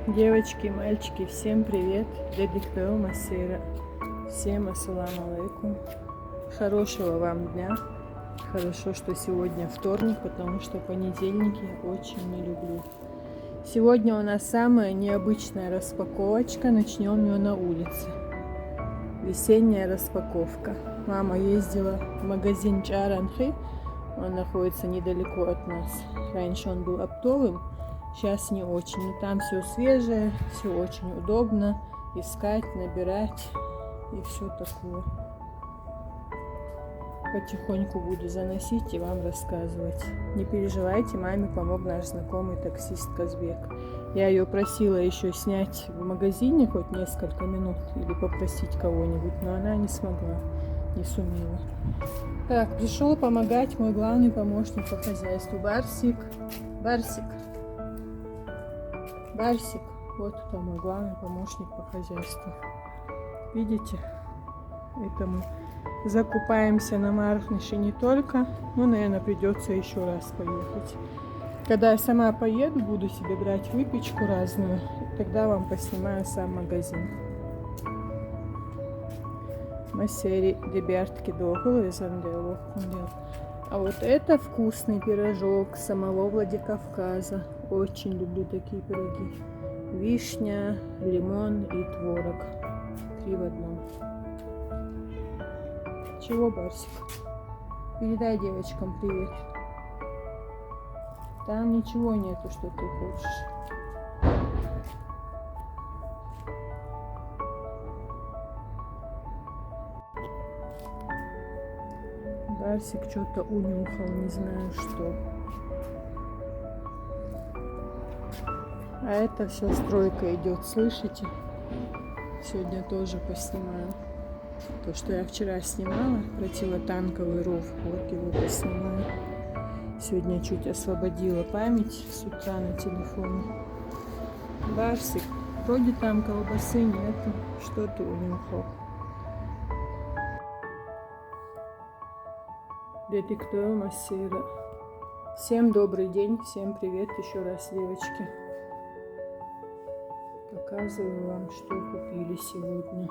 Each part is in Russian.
Девочки, мальчики, всем привет! Дедиктео Масейра. Всем ассаламу алейкум. Хорошего вам дня. Хорошо, что сегодня вторник, потому что понедельники очень не люблю. Сегодня у нас самая необычная распаковочка. Начнем ее на улице. Весенняя распаковка. Мама ездила в магазин Чаранхи. Он находится недалеко от нас. Раньше он был оптовым. Сейчас не очень, но там все свежее, все очень удобно искать, набирать и все такое. Потихоньку буду заносить и вам рассказывать. Не переживайте, маме помог наш знакомый таксист Казбек. Я ее просила еще снять в магазине хоть несколько минут или попросить кого-нибудь, но она не смогла, не сумела. Так, пришел помогать мой главный помощник по хозяйству Барсик. Барсик. Барсик, вот это мой главный помощник по хозяйству. Видите? Это мы закупаемся на Мархнише не только, но, наверное, придется еще раз поехать. Когда я сама поеду, буду себе брать выпечку разную, тогда вам поснимаю сам магазин. Масери дебертки дохлые зандело. А вот это вкусный пирожок самого Владикавказа. Очень люблю такие пироги. Вишня, лимон и творог. 3 в одном. Чего, Барсик? Передай девочкам привет. Там ничего нету, что ты хочешь. Барсик что-то унюхал, не знаю что. А это все стройка идет, слышите? Сегодня тоже поснимаю. То, что я вчера снимала, противотанковый ров, вот его поснимаю. Сегодня чуть освободила память с утра на телефоне. Барсик, вроде там колбасы нету, что ты унюхал? Дедиктео Масейра. Всем добрый день, всем привет еще раз, девочки. Показываю вам, что купили сегодня.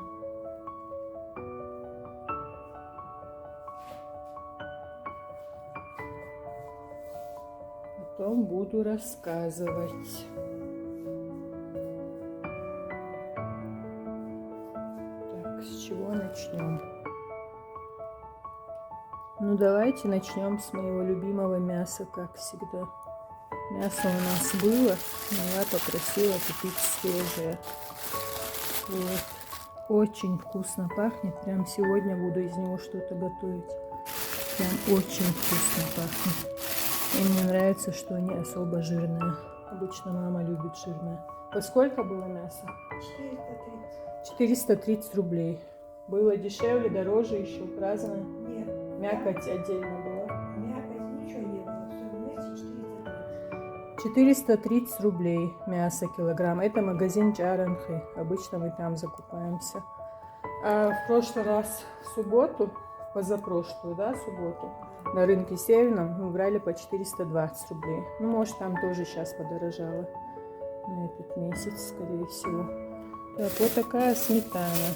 Потом буду рассказывать. Так, с чего начнем? Ну, давайте начнем с моего любимого мяса, как всегда. Мясо у нас было, но я попросила купить свежее. Вот. Очень вкусно пахнет. Прям сегодня буду из него что-то готовить. Прям очень вкусно пахнет. И мне нравится, что они особо жирные. Обычно мама любит жирное. Во сколько было мясо? 430. 430 рублей. Было дешевле, дороже еще, разное? Нет. Мякоть отдельно была. Мякоть ничего не было. Все вместе 430. 430 рублей мясо килограмм. Это магазин Чаранхи. Обычно мы там закупаемся. А в прошлый раз, в субботу, позапрошлую, да, субботу, на рынке Северном мы брали по 420 рублей. Ну, может, там тоже сейчас подорожало на этот месяц, скорее всего. Так, вот такая сметана.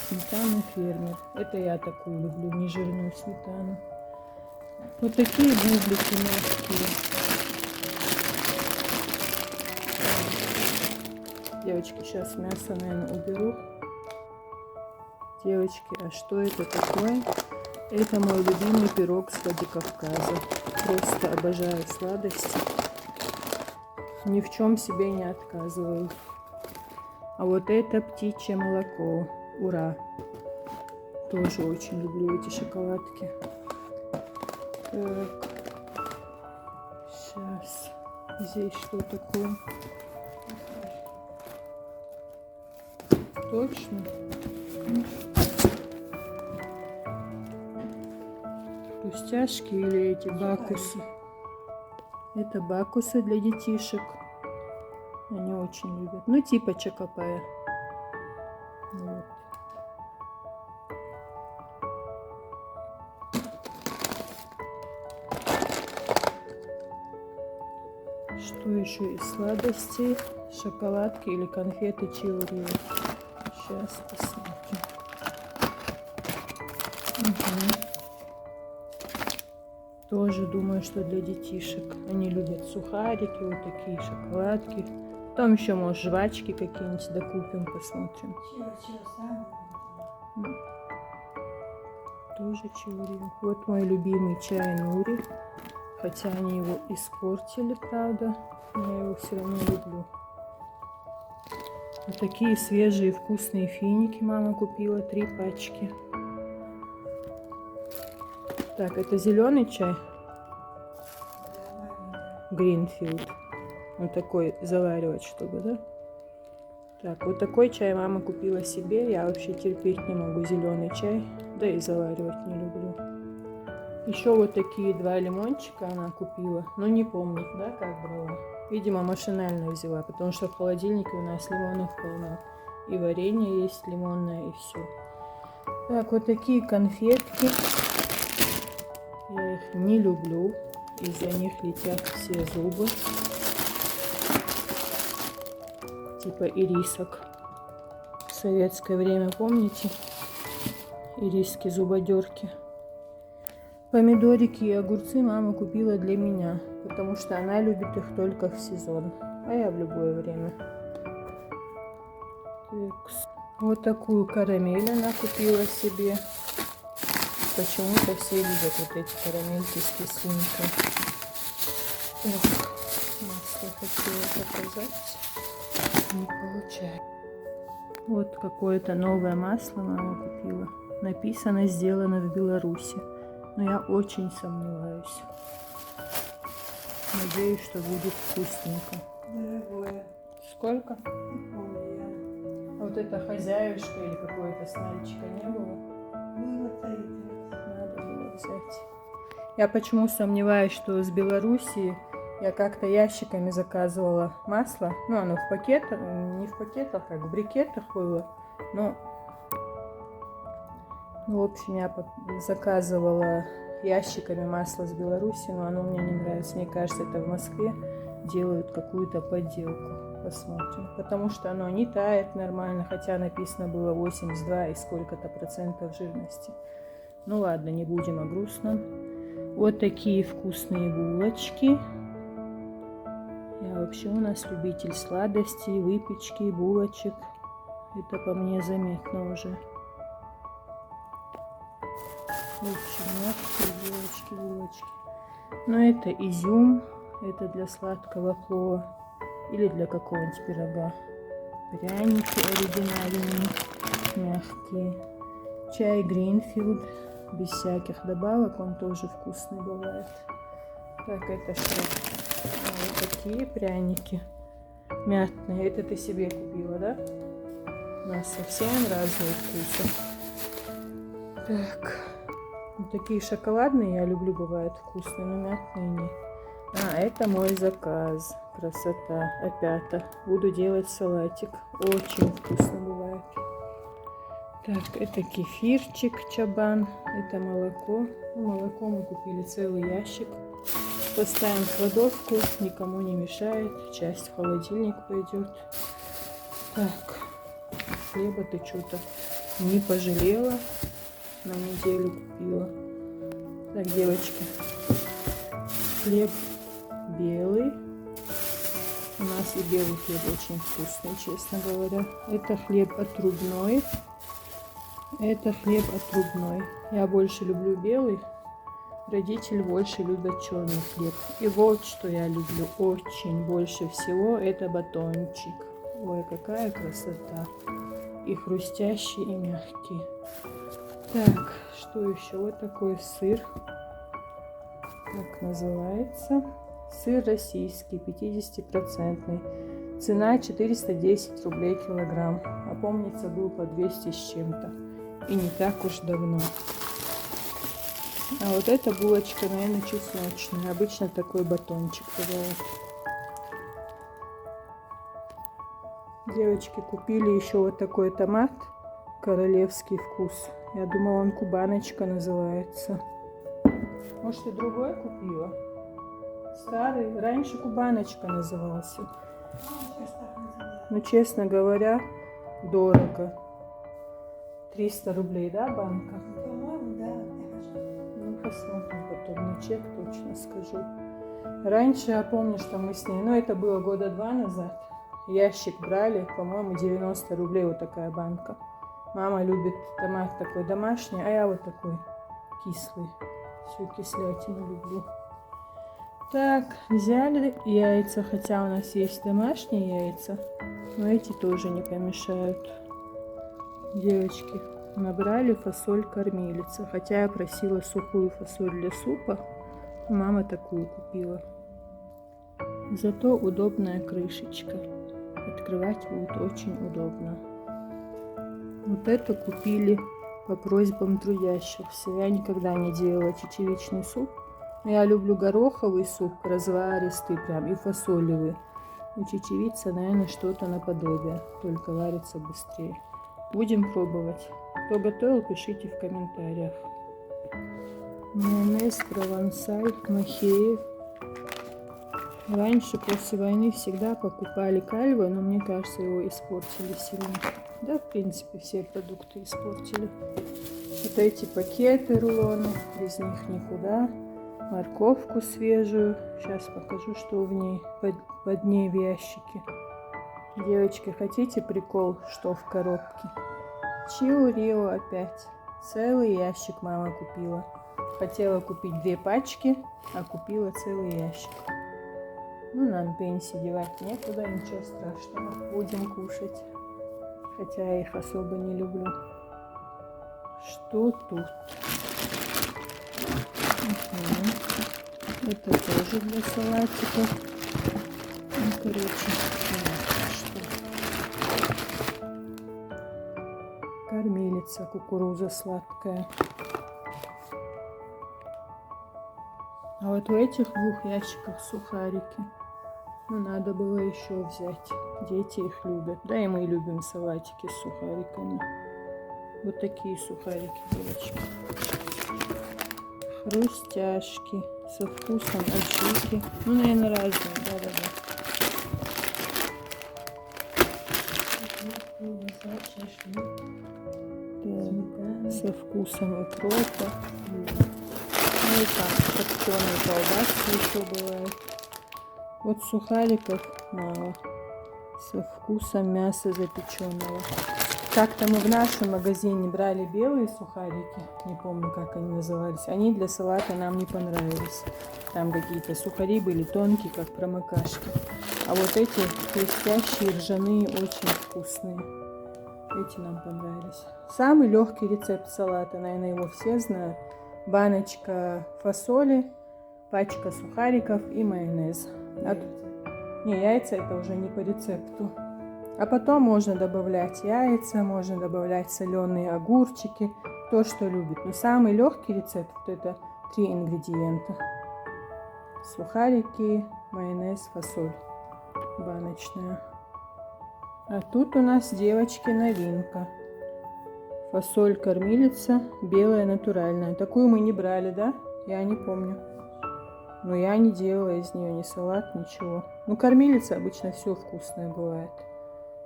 Сметана фермер. Это я такую люблю, нежирную сметану. Вот такие бублики мягкие. Девочки, сейчас мясо, наверное, уберу. Девочки, а что это такое? Это мой любимый пирог с Владикавказа. Просто обожаю сладости. Ни в чем себе не отказываю. А вот это птичье молоко. Ура! Тоже очень люблю эти шоколадки. Так. Сейчас. Здесь что такое? Точно? Пустяшки или эти бакусы? Это бакусы для детишек. Они очень любят. Ну, типа чокопая. Вот. Что еще из сладостей? Шоколадки или конфеты Чиорио. Сейчас посмотрим. Угу. Тоже думаю, что для детишек. Они любят сухарики, вот такие шоколадки. Потом еще, может, жвачки какие-нибудь докупим, посмотрим. Чего сам? Тоже Чиорио. Вот мой любимый чай Нури. Хотя они его испортили, правда. Но я его все равно люблю. Вот такие свежие вкусные финики мама купила. 3 пачки. Так, это зеленый чай. Гринфилд. Он такой заваривать, чтобы, да? Так, вот такой чай мама купила себе. Я вообще терпеть не могу зеленый чай. Да и заваривать не люблю. Еще вот такие 2 лимончика она купила. Но не помнит, да, как брала. Видимо, машинально взяла, потому что в холодильнике у нас лимонов полно. И варенье есть лимонное, и все. Так, вот такие конфетки. Я их не люблю. Из-за них летят все зубы. Типа ирисок. В советское время, помните? Ириски зубодерки. Помидорики и огурцы мама купила для меня, потому что она любит их только в сезон, а я в любое время. Так. Вот такую карамель она купила себе. Почему-то все любят вот эти карамельки с кислинкой. Так, масло хотела показать, не получается. Вот какое-то новое масло мама купила. Написано «Сделано в Беларуси». Но я очень сомневаюсь. Надеюсь, что будет вкусненько. Дорогое. Сколько? Не помню я. А вот это хозяюшка или какое-то с мальчика не было? Было стоит. Надо было взять. Я почему сомневаюсь, что с Белоруссии я как-то ящиками заказывала масло. Ну, оно в пакетах, не в пакетах, как в брикетах было. Но в общем, я заказывала ящиками масло с Беларуси, но оно мне не нравится. Мне кажется, это в Москве делают какую-то подделку. Посмотрим. Потому что оно не тает нормально, хотя написано было 82 и сколько-то процентов жирности. Ну ладно, не будем о грустном. Вот такие вкусные булочки. Я вообще у нас любитель сладостей, выпечки, булочек. Это по мне заметно уже. Очень мягкие булочки. Но это изюм, это для сладкого плова или для какого-нибудь пирога. Пряники оригинальные, мягкие. Чай Гринфилд, без всяких добавок, он тоже вкусный бывает. Так, это что? Вот такие пряники мятные. Это ты себе купила, да? У нас совсем разные вкусы. Так. Вот такие шоколадные я люблю, бывают вкусные, но мятные нет. А, это мой заказ. Красота. Опята. Буду делать салатик. Очень вкусно бывает. Так, это кефирчик Чабан. Это молоко. Ну, молоко мы купили целый ящик. Поставим в кладовку. Никому не мешает. Часть в холодильник пойдет. Так. Хлеба ты что-то не пожалела. На неделю купила. Так, девочки, хлеб белый. У нас и белый хлеб очень вкусный, честно говоря. Это хлеб отрубной. Это хлеб отрубной. Я больше люблю белый. Родители больше любят черный хлеб. И вот что я люблю очень больше всего, это батончик. Ой, какая красота. И хрустящий, и мягкий. Так, что еще? Вот такой сыр. Как называется? Сыр российский, 50%. Цена 410 рублей килограмм. А помнится, был по 200 с чем-то. И не так уж давно. А вот эта булочка, наверное, чесночная. Обычно такой батончик бывает. Девочки купили еще вот такой томат. Королевский вкус. Я думала, он кубаночка называется. Может, ты другой купила? Старый. Раньше Кубаночка назывался. Сейчас так называют. Но, честно говоря, дорого. 300 рублей, да, банка? По-моему, да, даже. Ну, посмотрим потом на чек, точно скажу. Раньше я помню, что мы с ней, ну, это было года 2 назад, ящик брали, по-моему, 90 рублей вот такая банка. Мама любит томат такой домашний, а я вот такой кислый. Всю кислятину люблю. Так, взяли яйца, хотя у нас есть домашние яйца, но эти тоже не помешают. Девочки, набрали фасоль кормилица, хотя я просила сухую фасоль для супа, мама такую купила. Зато удобная крышечка, открывать будет очень удобно. Вот это купили по просьбам трудящихся. Я никогда не делала чечевичный суп. Но я люблю гороховый суп, разваристый прям, и фасолевый. Но чечевица, наверное, что-то наподобие, только варится быстрее. Будем пробовать. Кто готовил, пишите в комментариях. Майонез, провансаль, махеев. Раньше, после войны, всегда покупали кальве, но мне кажется, его испортили сильно. Да, в принципе, все продукты испортили. Вот эти пакеты рулоны, без них никуда. Морковку свежую. Сейчас покажу, что в ней, под ней в ящике. Девочки, хотите прикол, что в коробке? Чио Рио опять. Целый ящик мама купила. Хотела купить 2 пачки, а купила целый ящик. Ну, нам пенсии девать некуда, ничего страшного. Будем кушать. Хотя я их особо не люблю. Что тут? Это тоже для салатиков. Ну, короче, что? Кормилица, кукуруза сладкая. А вот в этих 2 ящиках сухарики. Ну, надо было еще взять. Дети их любят. Да, и мы любим салатики с сухариками. Вот такие сухарики, девочки. Хрустяшки со вкусом аджики. Ну, наверное, разные. Да-да-да. Со вкусом укропа. Ну и там копченые колбаски еще бывают. Вот сухариков мало. Со вкусом мяса запеченного. Как-то мы в нашем магазине брали белые сухарики. Не помню, как они назывались. Они для салата нам не понравились. Там какие-то сухари были тонкие, как промокашки. А вот эти хрустящие, ржаные, очень вкусные. Эти нам понравились. Самый легкий рецепт салата, наверное, его все знают. Баночка фасоли, пачка сухариков и майонез. Не, яйца это уже не по рецепту. А потом можно добавлять яйца, можно добавлять соленые огурчики, то, что любит. Но самый легкий рецепт это 3 ингредиента. Сухарики, майонез, фасоль баночная. А тут у нас, девочки, новинка. Фасоль кормилица, белая натуральная. Такую мы не брали, да? Я не помню. Но я не делала из нее ни салат, ничего. Ну, кормилица обычно все вкусное бывает.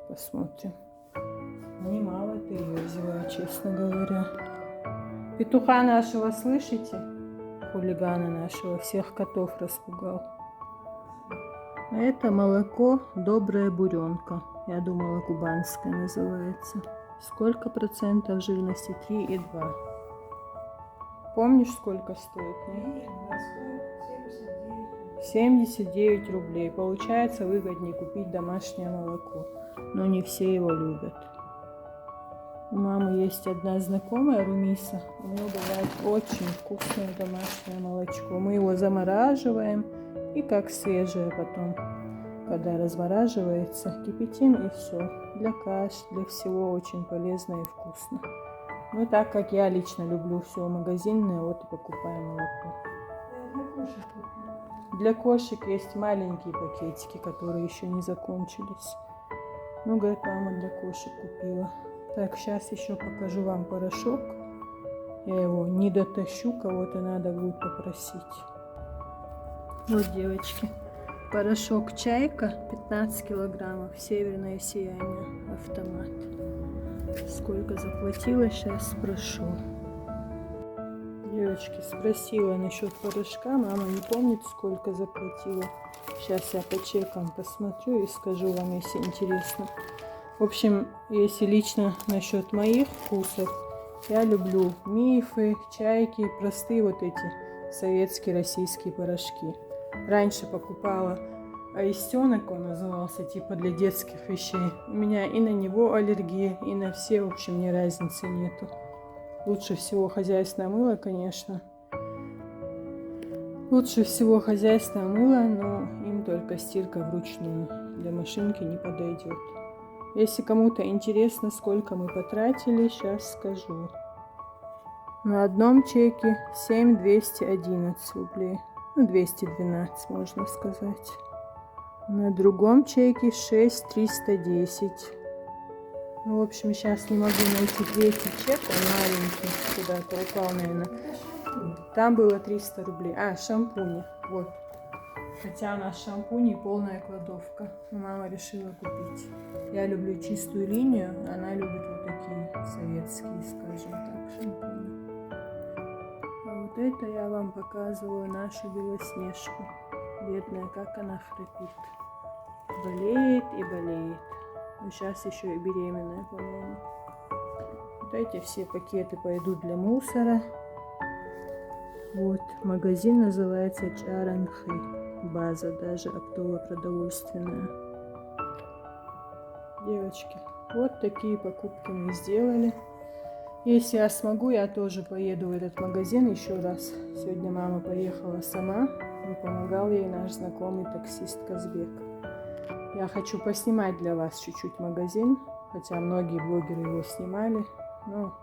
Посмотрим. Немало ты ее взяла, честно говоря. Петуха нашего слышите? Хулигана нашего, всех котов распугал. А это молоко «Добрая буренка». Я думала, кубанское называется. Сколько процентов жирности? 3,2. Помнишь, сколько стоит? Нет? 79 рублей. Получается, выгоднее купить домашнее молоко. Но не все его любят. У мамы есть одна знакомая, Румиса. У нее бывает очень вкусное домашнее молочко. Мы его замораживаем и как свежее потом, когда размораживается, кипятим и все. Для каш, для всего очень полезно и вкусно. Ну, так как я лично люблю все магазинное, вот и покупаю молоко. Для кошек есть маленькие пакетики, которые еще не закончились. Ну, говорит, мама для кошек купила. Так, сейчас еще покажу вам порошок. Я его не дотащу, кого-то надо будет попросить. Вот, девочки, порошок Чайка, 15 килограммов, северное сияние, автомат. Сколько заплатила, сейчас спрошу. Девочки, спросила насчет порошка, мама не помнит, сколько заплатила. Сейчас я по чекам посмотрю и скажу вам, если интересно. В общем, если лично насчет моих вкусов, я люблю мифы, чайки, простые вот эти советские, российские порошки. Раньше покупала аистенок, он назывался, типа для детских вещей. У меня и на него аллергия, и на все, в общем, ни разницы нету. Лучше всего хозяйственное мыло, конечно. Лучше всего хозяйственное мыло, но им только стирка вручную. Для машинки не подойдет. Если кому-то интересно, сколько мы потратили, сейчас скажу. На одном чеке 7211 рублей. Ну, 212, можно сказать. На другом чеке 6310. Ну, в общем, сейчас не могу найти третий чек, он маленький, куда-то упал, наверное. Там было 300 рублей. А, шампуни, вот. Хотя у нас шампуней полная кладовка. Но мама решила купить. Я люблю чистую линию, она любит вот такие советские, скажем так, шампуни. А вот это я вам показываю нашу Белоснежку. Бедная, как она храпит. Болеет и болеет. Ну, сейчас еще и беременная, по-моему. Вот эти все пакеты пойдут для мусора. Вот, магазин называется Чаранхи. База даже оптово-продовольственная. Девочки, вот такие покупки мы сделали. Если я смогу, я тоже поеду в этот магазин еще раз. Сегодня мама поехала сама, и помогал ей наш знакомый таксист Казбек. Я хочу поснимать для вас чуть-чуть магазин, хотя многие блогеры его снимали. Но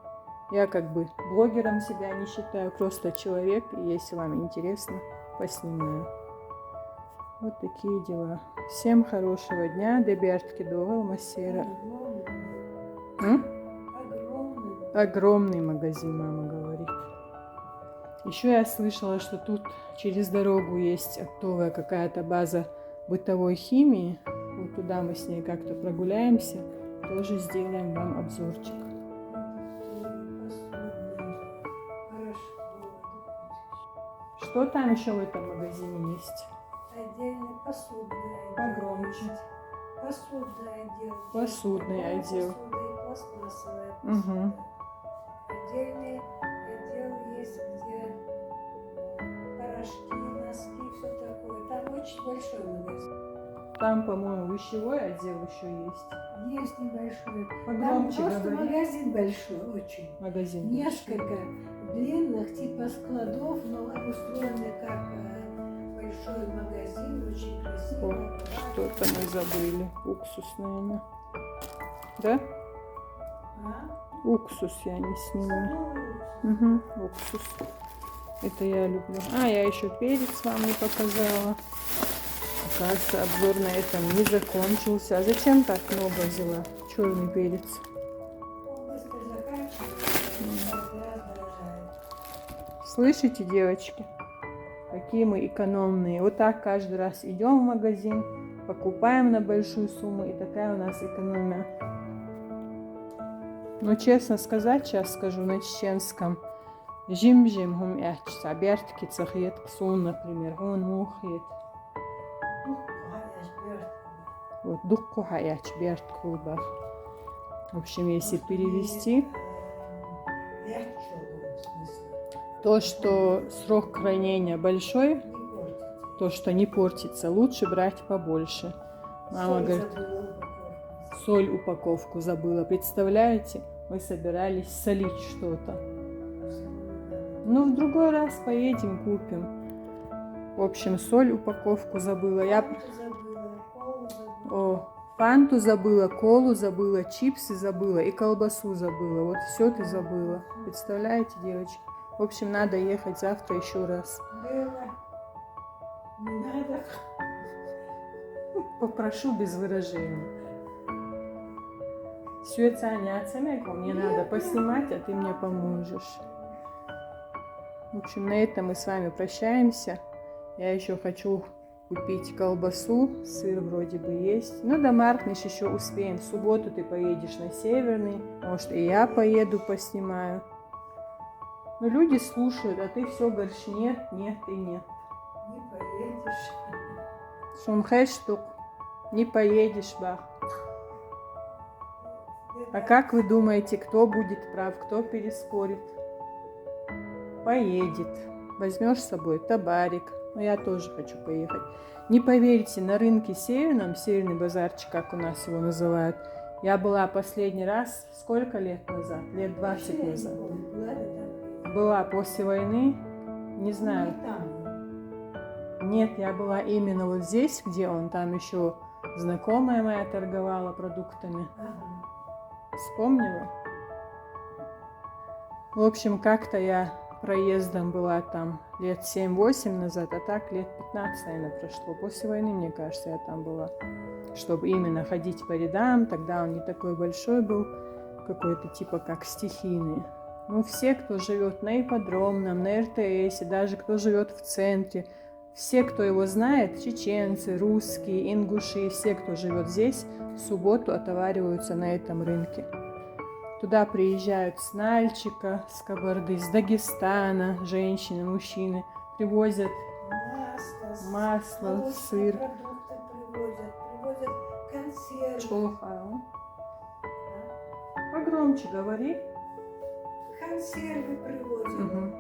я как бы блогером себя не считаю, просто человек, и если вам интересно, поснимаю. Вот такие дела. Всем хорошего дня. Дебертки довел массера. Огромный магазин, мама говорит. Еще я слышала, что тут через дорогу есть оптовая какая-то база бытовой химии. Вот туда мы с ней как-то прогуляемся. Тоже сделаем вам обзорчик. Что там еще в этом магазине есть? Отдельно посудный отдел. Погромче. Посудный отдел. Посудный отдел. Посуда и пластмассовая посуда. Угу. Отдельный отдел есть, где порошки, носки, все такое. Там очень большой магазин. Там, по-моему, вещевой отдел еще есть. Есть небольшой. Погромче Там просто говори. магазин большой, очень. Магазин. Несколько длинных типа складов, но обустроены как большой магазин, очень красиво. О, что-то мы забыли. Уксус, наверное. Да? А? Уксус я не сниму. Ну, Угу, уксус. Это я люблю. А, я еще перец вам не показала. Оказывается, обзор на этом не закончился. А зачем так много взяла? Черный перец. быстро заканчивается, каждый раз дорожает. Слышите, девочки? Какие мы экономные. Вот так каждый раз идем в магазин, покупаем на большую сумму, и такая у нас экономия. Но честно сказать, сейчас скажу на чеченском. Жим-жим хум ячца, бертки цахет ксун, например, он мухет. Вот духку хаяч берт кулбах. В общем, если перевести, то, что срок хранения большой, то, что не портится, лучше брать побольше. Мама говорит, соль упаковку забыла. Представляете, мы собирались солить что-то. Ну, в другой раз поедем, купим. В общем, соль упаковку забыла. Я... О, фанту забыла, колу забыла, чипсы забыла и колбасу забыла. Вот все ты забыла. Представляете, девочки? В общем, надо ехать завтра еще раз. Не надо. Попрошу без выражений. Все, Таня, мне надо поснимать, а ты мне поможешь. В общем, на этом мы с вами прощаемся. Я еще хочу купить колбасу, сыр вроде бы есть. Ну, до Маркнеш еще успеем. В субботу ты поедешь на Северный, может, и я поеду поснимаю. Но люди слушают, а ты все говоришь нет, нет и нет. Не поедешь. Шумхэштук, не поедешь, бах. А как вы думаете, кто будет прав, кто переспорит? Поедет. Возьмешь с собой табарик. Но я тоже хочу поехать. Не поверите, на рынке Северном, Северный базарчик, как у нас его называют, я была последний раз сколько лет назад? Лет 20 назад. Была после войны, не знаю. Нет, я была именно вот здесь, где он. Там еще знакомая моя торговала продуктами. Вспомнила? В общем, как-то я проездом была там лет 7-8 назад, а так лет 15, наверное, прошло. После войны, мне кажется, я там была. Чтобы именно ходить по рядам, тогда он не такой большой был, какой-то типа как стихийный. Ну, все, кто живет на ипподромном, на РТС, даже кто живет в центре, все, кто его знает, чеченцы, русские, ингуши, все, кто живет здесь, в субботу отовариваются на этом рынке. Туда приезжают с Нальчика, с Кабарды, с Дагестана, женщины, мужчины, привозят масло, сыр. Привозят консервы. Чохау. Погромче говори. Консервы привозят.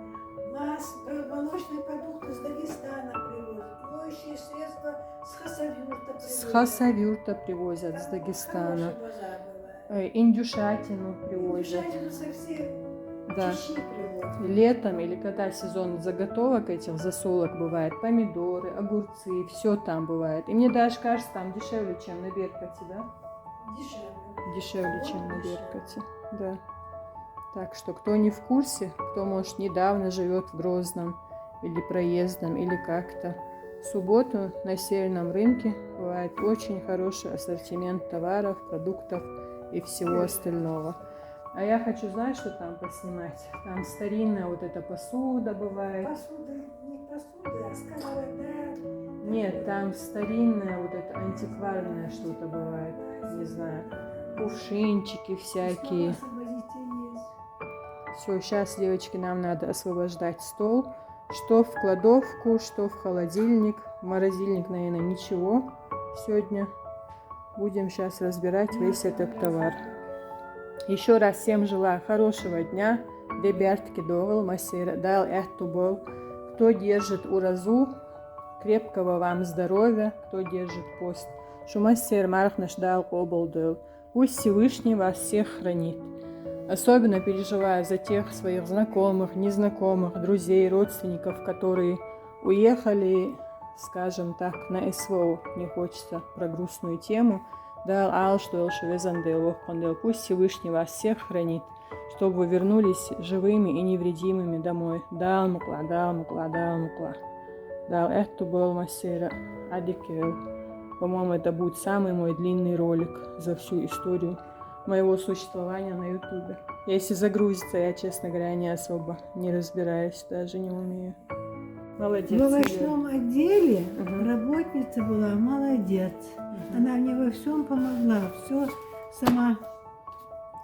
Молочные продукты с Дагестана привозят. Моющие средства с Хасавюрта привозят. С Хасавюрта привозят, с Дагестана. Хороший базар бывает. Индюшатину привозят. Индюшатину со всех Да. Чечни привозят. Летом или когда сезон заготовок этих засолок бывает, помидоры, огурцы, все там бывает. И мне даже кажется, там дешевле, чем на Беркате, да? Дешевле. Дешевле, Вот чем на дешевле. Беркате, да. Так что, кто не в курсе, кто, может, недавно живет в Грозном или проездом, или как-то, в субботу на Северном рынке бывает очень хороший ассортимент товаров, продуктов и всего остального. А я хочу, знаешь, что там поснимать? Там старинная вот эта посуда бывает. Посуда, не посуда, а сковорода. Нет, там старинное вот это антикварное что-то бывает, не знаю, кувшинчики всякие. Все, сейчас, девочки, нам надо освобождать стол. Что в кладовку, что в холодильник. В морозильник, наверное, ничего сегодня. Будем сейчас разбирать весь этот товар. Еще раз всем желаю хорошего дня. Ребятки, довел, масира, дал эхтубол. Кто держит уразу, крепкого вам здоровья. Кто держит пост. Шумасир мархнаш дал оболдыл. Пусть Всевышний вас всех хранит. Особенно переживаю за тех своих знакомых, незнакомых, друзей, родственников, которые уехали, скажем так, на СВО. Не хочется про грустную тему. Пусть Всевышний вас всех хранит, чтобы вы вернулись живыми и невредимыми домой. По-моему, это будет самый мой длинный ролик за всю историю моего существования на Ютубе. Если загрузится, я, честно говоря, не особо не разбираюсь, даже не умею. Молодец. В овощном отделе Мгм. работница была молодец. Она мне во всем помогла, все сама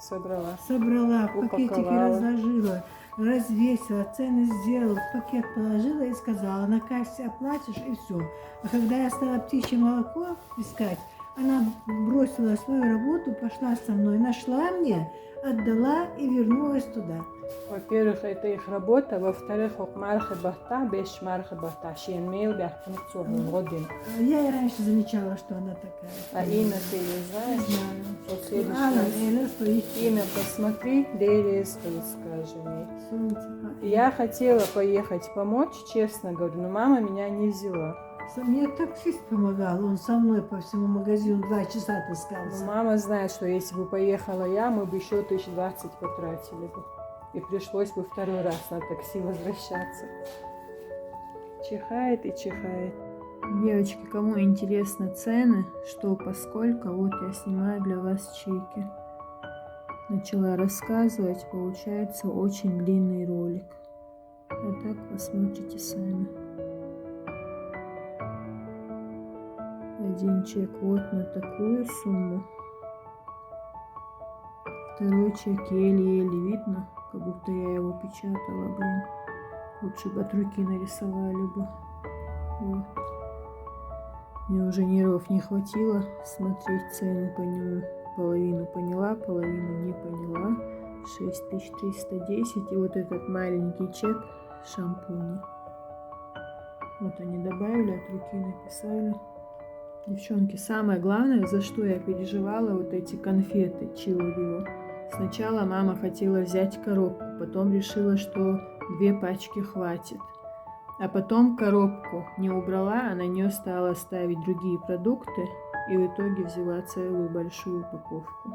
Собрала. собрала, в пакетики Упаковала. разложила, развесила, цены сделала, в пакет положила и сказала, на кассе оплатишь и все. А когда я стала птичье молоко искать, она бросила свою работу, пошла со мной, нашла мне, отдала и вернулась туда. Во-первых, это их работа. Во-вторых, беш мархабахта, шенмейл бяхтанцовым годин. Я и раньше замечала, что она такая. А имя ты ее Не знаешь? знаю. Вот в следующий Алла, раз Эля, что есть. имя посмотри, Дерез, скажи мне. Солнце. Я хотела поехать помочь, честно говорю, но мама меня не взяла. Мне таксист помогал, он со мной по всему магазину 2 часа Но таскался. мама знает, что если бы поехала я, мы бы еще 1020 потратили бы. И пришлось бы второй раз на такси возвращаться. Чихает и чихает. Девочки, кому интересны цены, что поскольку, вот я снимаю для вас чеки. Начала рассказывать, получается очень длинный ролик. А так посмотрите сами. Один чек вот на такую сумму. Второй чек еле-еле видно, как будто я его печатала, блин. Лучше бы от руки нарисовали бы. Вот. Мне уже нервов не хватило смотреть цены по нему. Половину поняла, половину не поняла. 6310. И вот этот маленький чек шампуни. Вот они добавили, от руки написали. Девчонки, самое главное, за что я переживала, вот эти конфеты Чио. Сначала мама хотела взять коробку, потом решила, что 2 пачки хватит. А потом коробку не убрала, а на нее стала ставить другие продукты. И в итоге взяла целую большую упаковку.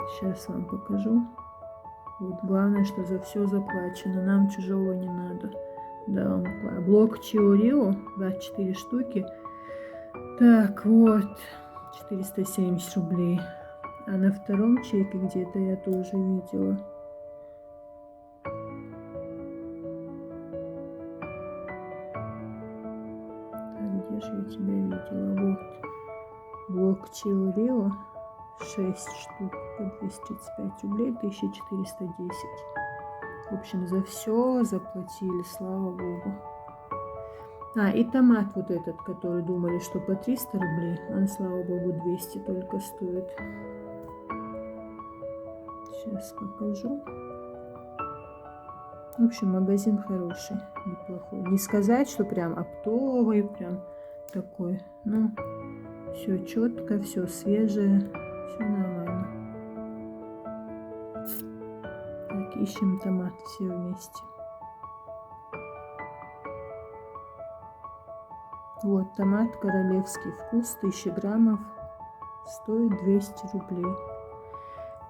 Сейчас вам покажу. Вот главное, что за все заплачено. Нам чужого не надо. Да, блок Чио, 24 штуки. Так, вот, 470 рублей. А на втором чеке где-то я тоже видела. Так, где же я тебя видела? Вот. Блок Чио, 6 штук по 235 рублей, 1410. В общем, за все заплатили, слава богу. А, и томат вот этот, который думали, что по 300 рублей, он, слава богу, 200 только стоит. Сейчас покажу. В общем, магазин хороший, неплохой. Не сказать, что прям оптовый, прям такой. Ну, все четко, все свежее, все нормально. Так, ищем томат все вместе. Вот, томат королевский вкус, 1000 граммов, стоит 200 рублей.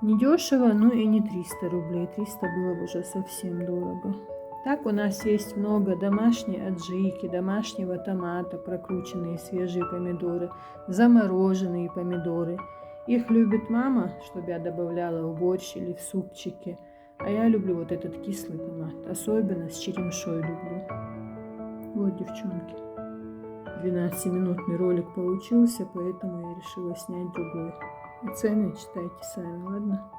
Не дешево, но и не 300 рублей. 300 было бы уже совсем дорого. Так у нас есть много домашней аджики, домашнего томата, прокрученные свежие помидоры, замороженные помидоры. Их любит мама, чтобы я добавляла в борщ или в супчики. А я люблю вот этот кислый томат, особенно с черемшой люблю. Вот, девчонки. 12-минутный ролик получился, поэтому я решила снять другой. И цены читайте сами, ладно?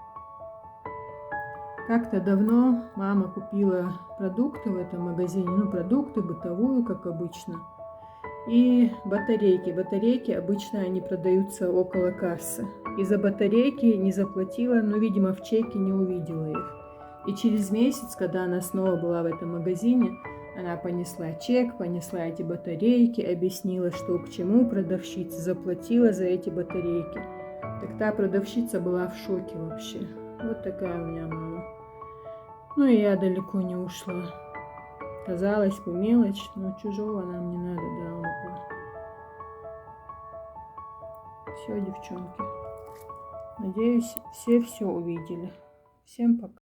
Как-то давно мама купила продукты в этом магазине, ну, продукты, бытовую, как обычно, и батарейки. Батарейки обычно они продаются около кассы. И за батарейки не заплатила, но, видимо, в чеке не увидела их. И через месяц, когда она снова была в этом магазине, она понесла чек, понесла эти батарейки, объяснила, что к чему, продавщица заплатила за эти батарейки. Так та продавщица была в шоке вообще. Вот такая у меня мама. Ну и я далеко не ушла. Казалось бы, мелочь, но чужого нам не надо, да, опа. Все, девчонки. Надеюсь, все увидели. Всем пока.